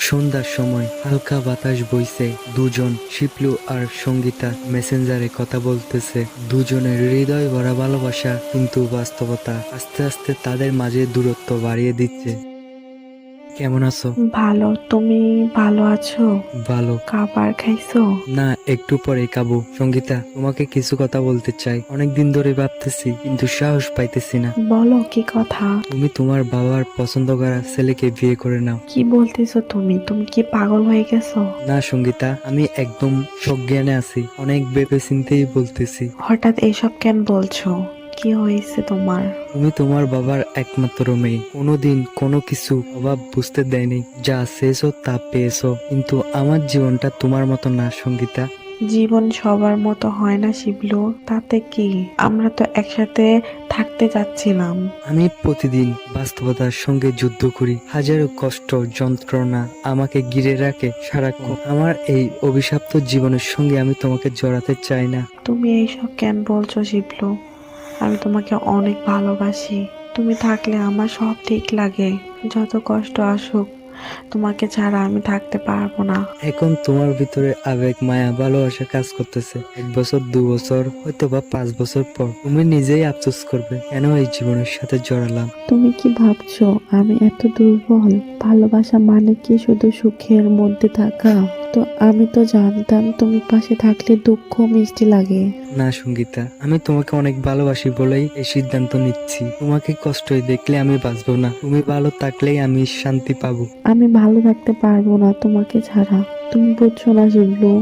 সন্ধ্যার সময় হালকা বাতাস বইছে। দুজন শিপলু আর সঙ্গীতা মেসেঞ্জারে কথা বলতেছে। দুজনের হৃদয় ভরা ভালোবাসা, কিন্তু বাস্তবতা আস্তে আস্তে তাদের মাঝে দূরত্ব বাড়িয়ে দিচ্ছে। কেমন আছো? ভালো। তুমি ভালো আছো? ভালো। খাবার খাইছো? না, একটু পরে খাবো। সঙ্গীতা, তোমাকে কিছু কথা বলতে চাই। অনেকদিন ধরে ভাবতেছি, কিন্তু সাহস পাইতেছি না। বলো, কি কথা? তুমি তোমার বাবার পছন্দ করা ছেলেকে বিয়ে করে নাও। কি বলতেছো তুমি? তুমি কি পাগল হয়ে গেছো? না সঙ্গীতা, আমি একদম সজ্ঞানে আছি। অনেক ভেবে চিন্তেই বলতেছি। হঠাৎ এসব কেন বলছো? কি হয়েছে তোমার? তুমি তোমার বাবার একমাত্র মেয়ে। কোনোদিন কোনো কিছু অভাব বুঝতে দেয়নি। যা চেয়েছো তা পেয়েছো, কিন্তু আমার জীবনটা তোমার মতো না সঙ্গীতা। জীবন সবার মতো হয় না শিবলু, তাতে কি? আমরা তো একসাথে থাকতে যাচ্ছিলাম। আমি প্রতিদিন বাস্তবতার সঙ্গে যুদ্ধ করি। হাজারো কষ্ট, যন্ত্রণা আমাকে ঘিরে রাখে সারাক্ষণ। আমার এই অভিশপ্ত জীবনের সঙ্গে আমি তোমাকে জড়াতে চাই না। তুমি এইসব কেন বলছো শিবলু? আমি তোমাকে অনেক ভালোবাসি। তুমি থাকলে আমার সব ঠিক লাগে। যত কষ্ট আসুক, তোমাকে ছাড়া আমি থাকতে পারবো না। এখন তোমার ভিতরে আবেগ, মায়া, ভালোবাসা কাজ করতেছে। 1 বছর, 2 বছর, হয়তো বা 5 বছর পর তুমি নিজেই আফসোস করবে, কেন এই জীবনের সাথে জড়ালাম। তুমি কি ভাবছো আমি এত দুর্বল? ভালোবাসা মানে কি শুধু সুখের মধ্যে থাকা? তো আমি তো জানতাম তুমি পাশে থাকলে দুঃখ মিষ্টি লাগে। না সঙ্গীতা, আমি তোমাকে অনেক ভালোবাসি বলেই এই সিদ্ধান্ত নিচ্ছি। তোমাকে কষ্টই দেখলে আমি বাঁচবো না। তুমি ভালো থাকলেই আমি শান্তি পাবো। আমি ভালো থাকতে পারবো না তোমাকে ছাড়া। তুমি বুঝছো না শিবলু,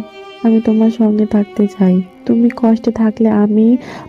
আমি তোমার সঙ্গে থাকতে চাই। তুমি কষ্টে থাকলে আমি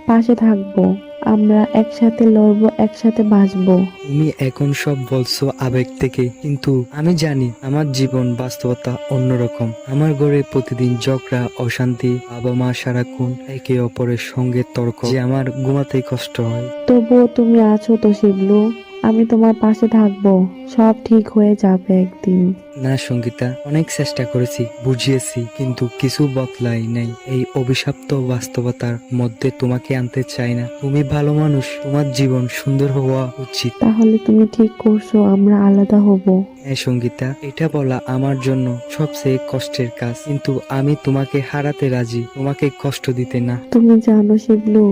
পাশে থাকবো। আমরা একসাথে লড়বো, একসাথে বাঁচবো। তুমি এখন সব বলছো আবেগ থেকে, কিন্তু আমি জানি আমার জীবন বাস্তবতা অন্যরকম। আমার ঘরে প্রতিদিন ঝগড়া, অশান্তি, বাবা মা সারাক্ষণ একে অপরের সঙ্গে তর্ক, যে আমার ঘুমাতেই কষ্ট হয়। তবুও তুমি আছো তো শিবলু, আমি তোমার পাশে থাকবো। সব ঠিক হয়ে যাবে একদিন। না সঙ্গীতা, অনেক চেষ্টা করেছি, বুঝিয়েছি, কিন্তু কিছু বদলাই নাই। এই অভিশপ্ত বাস্তবতার মধ্যে তোমাকে আনতে চাই না। তুমি ভালো মানুষ, তোমার জীবন সুন্দর হওয়া উচিত। তাহলে তুমি ঠিক করছো, আমরা আলাদা হব। হ্যাঁ সঙ্গীতা, এটা বলা আমার জন্য সবচেয়ে কষ্টের কাজ, কিন্তু আমি তোমাকে হারাতে রাজি, তোমাকে কষ্ট দিতে না। তুমি জানো শিবলু,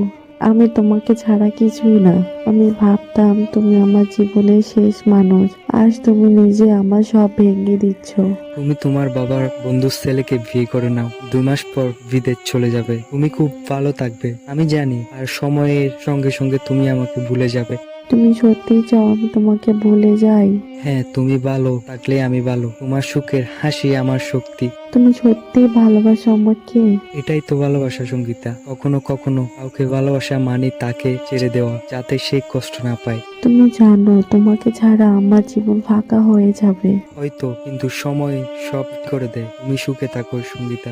আমি তোমাকে ছাড়া কিছুই না। আমি ভাবতাম তুমি আমার জীবনের শেষ মানুষ। আজ তুমি নিজে আমার সব ভেঙে দিচ্ছ। তুমি তোমার বাবার বন্ধুর ছেলেকে বিয়ে করে নাও। 2 মাস পর বিদেশ চলে যাবে। তুমি খুব ভালো থাকবে আমি জানি, আর সময়ের সঙ্গে সঙ্গে তুমি আমাকে ভুলে যাবে। তুমি সত্যি চাও আমি তোমাকে ভুলে যাই? হ্যাঁ, তুমি ভালো থাকলে আমি ভালো। তোমার সুখের হাসি আমার শক্তি। তুমি সত্যি ভালোবাসো আমাকে? এটাই তো ভালোবাসা সঙ্গীতা। কখনো কখনো কাউকে ভালোবাসা মানে তাকে ছেড়ে দেওয়া, যাতে সে কষ্ট না পায়। তুমি জানো তোমাকে ছাড়া আমার জীবন ফাঁকা হয়ে যাবে। হয়তো, কিন্তু সময় সব করে দেয়। তুমি সুখে থাকো সঙ্গীতা।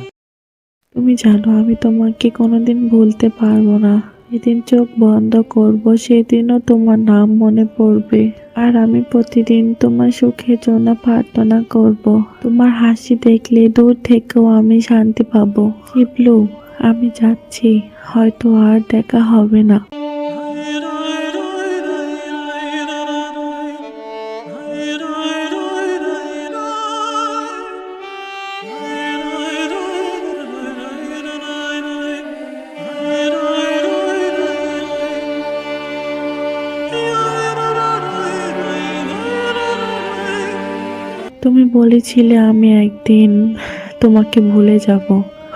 তুমি জানো আমি তোমাকে কোনোদিন ভুলতে পারবো না। যেদিন চোখ বন্ধ করব সেদিনও তোমার নাম মনে পড়বে। আর আমি প্রতিদিন তোমার সুখের জন্য প্রার্থনা করব। তোমার হাসি দেখলে দূর থেকেও আমি শান্তি পাবো। শিবলু, আমি যাচ্ছি, হয়তো আর দেখা হবে না। তুমি বলেছিলে আমি একদিন তোমাকে ভুলে যাব।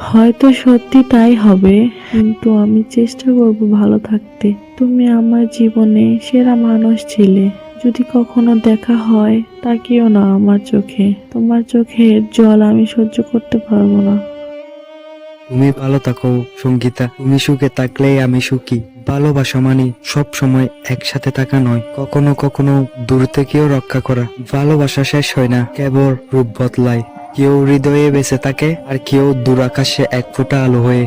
হয়তো সত্যি তাই হবে, কিন্তু আমি চেষ্টা করব ভালো থাকতে। তুমি আমার জীবনে সেরা মানুষ ছিলে। যদি কখনো দেখা হয়, তাকিও না আমার চোখে। তোমার চোখের জল আমি সহ্য করতে পারবো না। তুমি ভালো থাকো সঙ্গীতা। তুমি সুখে থাকলেই আমি সুখী। ভালোবাসা মানে সব সময় একসাথে থাকা নয়, কখনো কখনো দূর থেকেও রক্ষা করা। ভালোবাসা শেষ হয় না, কেবল রূপ বদলায়। কেউ হৃদয়ে বেঁচে থাকে, আর কেউ দূর আকাশে এক ফোঁটা আলো হয়ে।